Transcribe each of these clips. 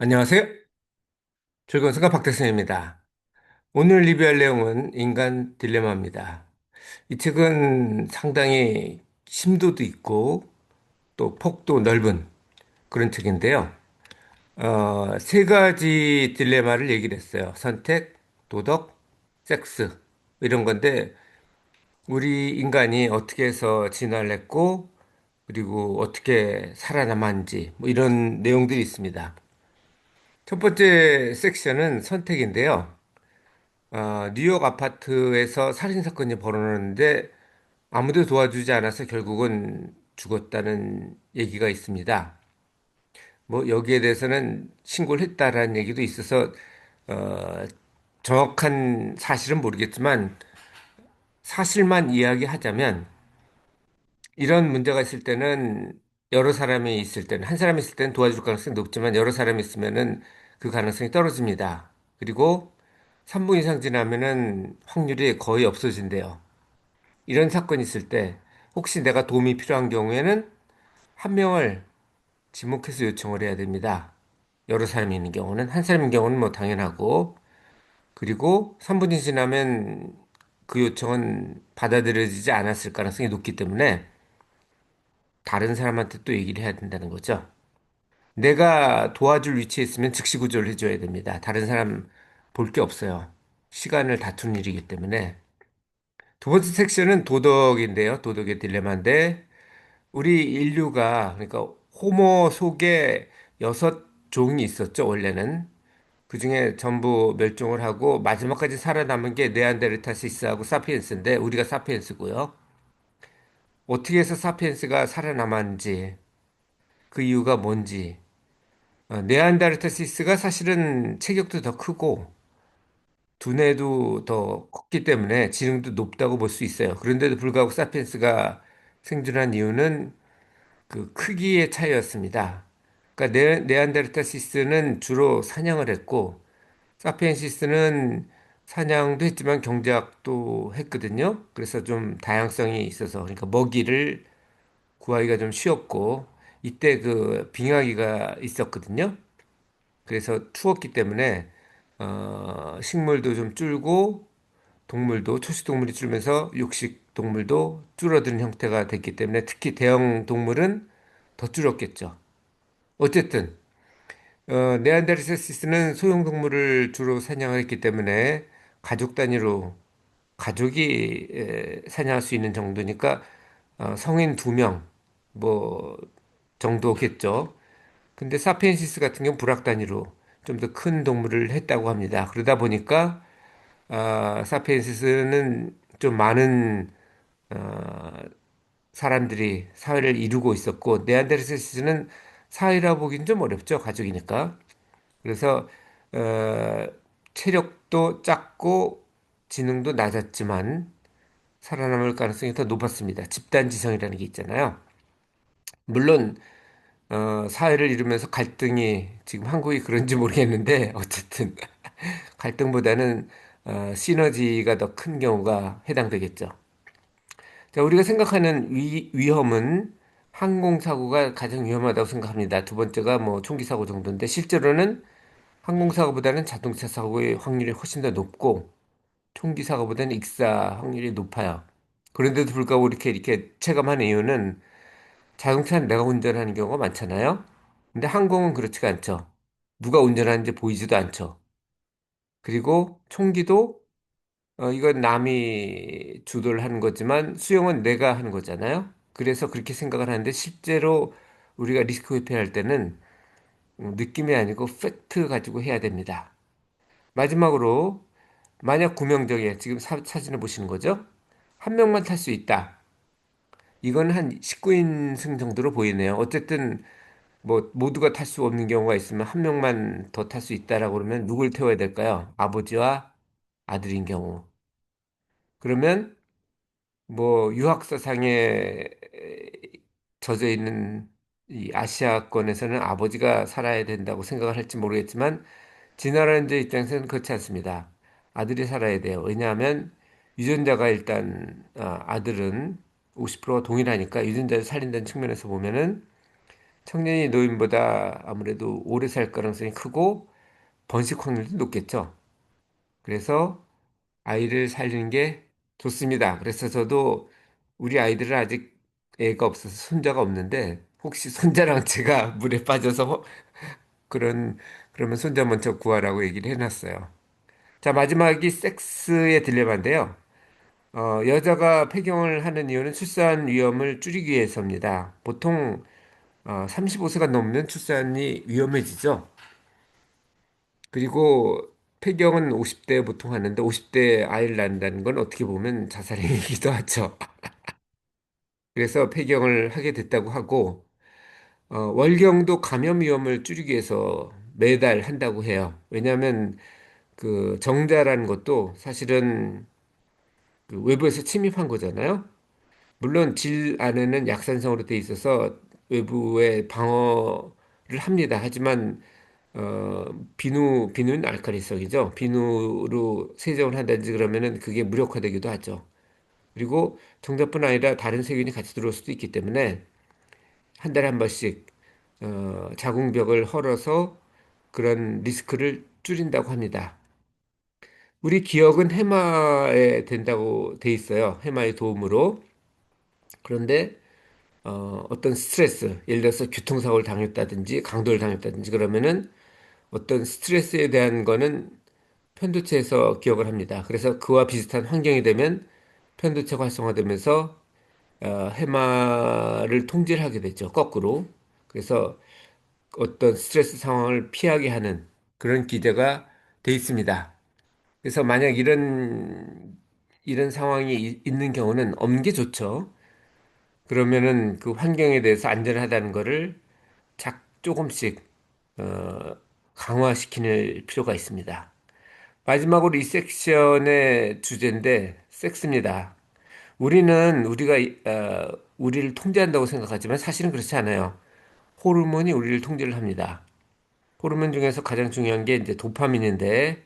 안녕하세요. 즐거운 생각 박대성입니다. 오늘 리뷰할 내용은 인간 딜레마입니다. 이 책은 상당히 심도도 있고 또 폭도 넓은 그런 책인데요. 세 가지 딜레마를 얘기를 했어요. 선택, 도덕, 섹스 이런 건데 우리 인간이 어떻게 해서 진화를 했고 그리고 어떻게 살아남았는지 뭐 이런 내용들이 있습니다. 첫 번째 섹션은 선택인데요. 뉴욕 아파트에서 살인 사건이 벌어졌는데 아무도 도와주지 않아서 결국은 죽었다는 얘기가 있습니다. 뭐 여기에 대해서는 신고를 했다라는 얘기도 있어서 어, 정확한 사실은 모르겠지만 사실만 이야기하자면 이런 문제가 있을 때는 여러 사람이 있을 때는 한 사람이 있을 때는 도와줄 가능성이 높지만 여러 사람이 있으면은 그 가능성이 떨어집니다. 그리고 3분 이상 지나면은 확률이 거의 없어진대요. 이런 사건이 있을 때 혹시 내가 도움이 필요한 경우에는 한 명을 지목해서 요청을 해야 됩니다. 여러 사람이 있는 경우는 한 사람인 경우는 뭐 당연하고 그리고 3분이 지나면 그 요청은 받아들여지지 않았을 가능성이 높기 때문에 다른 사람한테 또 얘기를 해야 된다는 거죠. 내가 도와줄 위치에 있으면 즉시 구조를 해줘야 됩니다. 다른 사람 볼 게 없어요. 시간을 다투는 일이기 때문에. 두 번째 섹션은 도덕인데요. 도덕의 딜레마인데, 우리 인류가, 그러니까 호모 속에 여섯 종이 있었죠, 원래는. 그 중에 전부 멸종을 하고, 마지막까지 살아남은 게 네안데르탈시스하고 사피엔스인데, 우리가 사피엔스고요. 어떻게 해서 사피엔스가 살아남았는지, 그 이유가 뭔지, 네안데르탈시스가 사실은 체격도 더 크고 두뇌도 더 컸기 때문에 지능도 높다고 볼 수 있어요. 그런데도 불구하고 사피엔스가 생존한 이유는 그 크기의 차이였습니다. 그러니까 네안데르탈시스는 주로 사냥을 했고 사피엔시스는 사냥도 했지만 경작도 했거든요. 그래서 좀 다양성이 있어서 그러니까 먹이를 구하기가 좀 쉬웠고 이때 그 빙하기가 있었거든요. 그래서 추웠기 때문에 식물도 좀 줄고 동물도 초식 동물이 줄면서 육식 동물도 줄어드는 형태가 됐기 때문에 특히 대형 동물은 더 줄었겠죠. 어쨌든 네안데르탈시스는 소형 동물을 주로 사냥을 했기 때문에 가족 단위로 가족이 사냥할 수 있는 정도니까 성인 두 명 뭐 정도겠죠. 근데 사피엔시스 같은 경우는 부락 단위로 좀 더 큰 동물을 했다고 합니다. 그러다 보니까 사피엔시스는 좀 많은 사람들이 사회를 이루고 있었고 네안데르탈시스는 사회라 보기는 좀 어렵죠. 가족이니까. 그래서 어, 체력도 작고 지능도 낮았지만 살아남을 가능성이 더 높았습니다. 집단 지성이라는 게 있잖아요. 물론 사회를 이루면서 갈등이 지금 한국이 그런지 모르겠는데 어쨌든 갈등보다는 시너지가 더 큰 경우가 해당되겠죠. 자, 우리가 생각하는 위험은 항공사고가 가장 위험하다고 생각합니다. 두 번째가 뭐 총기 사고 정도인데 실제로는 항공사고보다는 자동차 사고의 확률이 훨씬 더 높고 총기 사고보다는 익사 확률이 높아요. 그런데도 불구하고 이렇게 체감하는 이유는 자동차는 내가 운전하는 경우가 많잖아요. 근데 항공은 그렇지가 않죠. 누가 운전하는지 보이지도 않죠. 그리고 총기도 이건 남이 주도를 하는 거지만 수영은 내가 하는 거잖아요. 그래서 그렇게 생각을 하는데 실제로 우리가 리스크 회피할 때는 느낌이 아니고 팩트 가지고 해야 됩니다. 마지막으로 만약 구명정에 지금 사진을 보시는 거죠? 한 명만 탈 수 있다. 이건 한 19인승 정도로 보이네요. 어쨌든 뭐 모두가 탈 수 없는 경우가 있으면 한 명만 더 탈 수 있다라고 그러면 누굴 태워야 될까요? 아버지와 아들인 경우. 그러면 뭐 유학사상에 젖어 있는 이 아시아권에서는 아버지가 살아야 된다고 생각을 할지 모르겠지만 진화론자 입장에서는 그렇지 않습니다. 아들이 살아야 돼요. 왜냐하면 유전자가 일단 아들은 50%가 동일하니까 유전자를 살린다는 측면에서 보면은 청년이 노인보다 아무래도 오래 살 가능성이 크고 번식 확률도 높겠죠. 그래서 아이를 살리는 게 좋습니다. 그래서 저도 우리 아이들은 아직 애가 없어서 손자가 없는데 혹시 손자랑 제가 물에 빠져서 그런 그러면 손자 먼저 구하라고 얘기를 해놨어요. 자, 마지막이 섹스의 딜레마인데요. 여자가 폐경을 하는 이유는 출산 위험을 줄이기 위해서입니다. 보통 35세가 넘으면 출산이 위험해지죠. 그리고 폐경은 50대 보통 하는데 50대 아이를 낳는다는 건 어떻게 보면 자살행위이기도 하죠. 그래서 폐경을 하게 됐다고 하고 월경도 감염 위험을 줄이기 위해서 매달 한다고 해요. 왜냐하면 그 정자라는 것도 사실은 그 외부에서 침입한 거잖아요. 물론 질 안에는 약산성으로 돼 있어서 외부에 방어를 합니다. 하지만 어, 비누는 알칼리성이죠. 비누로 세정을 한다든지 그러면은 그게 무력화되기도 하죠. 그리고 정자뿐 아니라 다른 세균이 같이 들어올 수도 있기 때문에 한 달에 한 번씩 자궁벽을 헐어서 그런 리스크를 줄인다고 합니다. 우리 기억은 해마에 된다고 돼 있어요. 해마의 도움으로. 그런데 어떤 스트레스, 예를 들어서 교통사고를 당했다든지 강도를 당했다든지 그러면은 어떤 스트레스에 대한 거는 편도체에서 기억을 합니다. 그래서 그와 비슷한 환경이 되면 편도체가 활성화되면서 해마를 통제를 하게 되죠. 거꾸로. 그래서 어떤 스트레스 상황을 피하게 하는 그런 기제가 돼 있습니다. 그래서 만약 이런 상황이 있는 경우는 없는 게 좋죠. 그러면은 그 환경에 대해서 안전하다는 거를 조금씩 어, 강화시키는 필요가 있습니다. 마지막으로 이 섹션의 주제인데 섹스입니다. 우리를 통제한다고 생각하지만 사실은 그렇지 않아요. 호르몬이 우리를 통제를 합니다. 호르몬 중에서 가장 중요한 게 이제 도파민인데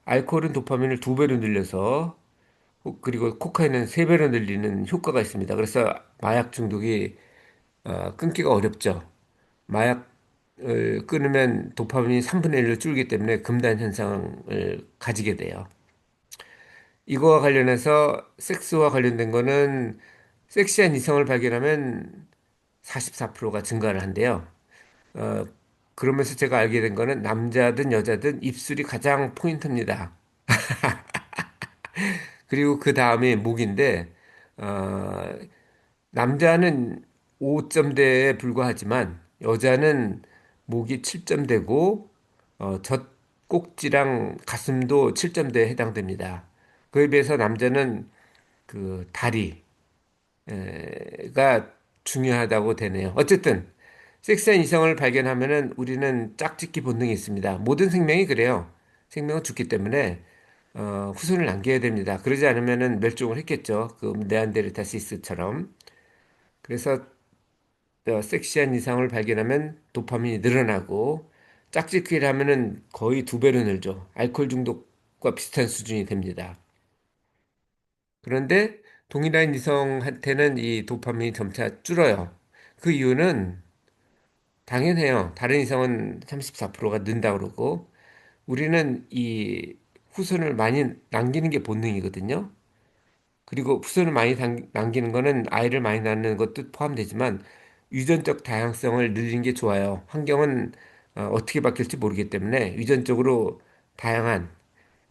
알코올은 도파민을 두 배로 늘려서 그리고 코카인은 세 배로 늘리는 효과가 있습니다. 그래서 마약 중독이 끊기가 어렵죠. 마약을 끊으면 도파민이 3분의 1로 줄기 때문에 금단 현상을 가지게 돼요. 이거와 관련해서 섹스와 관련된 거는 섹시한 이성을 발견하면 44%가 증가를 한대요. 어, 그러면서 제가 알게 된 거는 남자든 여자든 입술이 가장 포인트입니다. 그리고 그 다음에 목인데, 어, 남자는 5점대에 불과하지만 여자는 목이 7점대고 젖꼭지랑 가슴도 7점대에 해당됩니다. 그에 비해서 남자는 그 다리가 중요하다고 되네요. 어쨌든 섹스한 이성을 발견하면은 우리는 짝짓기 본능이 있습니다. 모든 생명이 그래요. 생명은 죽기 때문에 후손을 남겨야 됩니다. 그러지 않으면은 멸종을 했겠죠. 그 네안데르탈시스처럼. 그래서 섹시한 이상을 발견하면 도파민이 늘어나고 짝짓기를 하면은 거의 두 배로 늘죠. 알코올 중독과 비슷한 수준이 됩니다. 그런데 동일한 이성한테는 이 도파민이 점차 줄어요. 그 이유는 당연해요. 다른 이성은 34%가 는다 그러고 우리는 이 후손을 많이 남기는 게 본능이거든요. 그리고 후손을 많이 남기는 거는 아이를 많이 낳는 것도 포함되지만 유전적 다양성을 늘리는 게 좋아요. 환경은 어떻게 바뀔지 모르기 때문에 유전적으로 다양한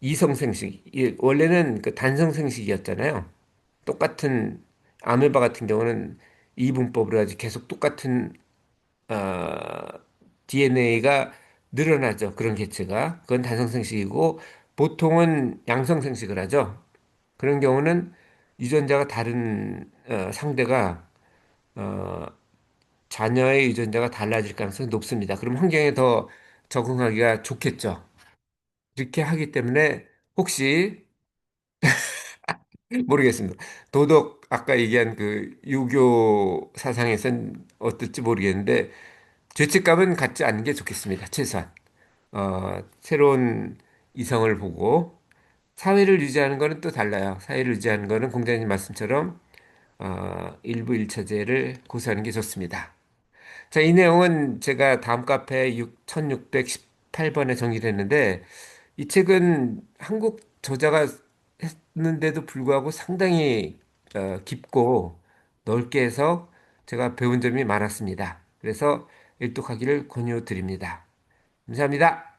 이성생식, 원래는 그 단성생식이었잖아요. 똑같은 아메바 같은 경우는 이분법으로 아주 계속 똑같은 DNA가 늘어나죠. 그런 개체가. 그건 단성생식이고 보통은 양성생식을 하죠. 그런 경우는 유전자가 다른 상대가 어, 자녀의 유전자가 달라질 가능성이 높습니다. 그럼 환경에 더 적응하기가 좋겠죠. 이렇게 하기 때문에 혹시 모르겠습니다. 도덕 아까 얘기한 그 유교 사상에선 어떨지 모르겠는데 죄책감은 갖지 않는 게 좋겠습니다. 최소한 새로운 이성을 보고 사회를 유지하는 거는 또 달라요. 사회를 유지하는 거는 공자님 말씀처럼 일부 일처제를 고수하는 게 좋습니다. 자, 이 내용은 제가 다음 카페 1618번에 정리를 했는데, 이 책은 한국 저자가 했는데도 불구하고 상당히 깊고 넓게 해서 제가 배운 점이 많았습니다. 그래서 일독하기를 권유드립니다. 감사합니다.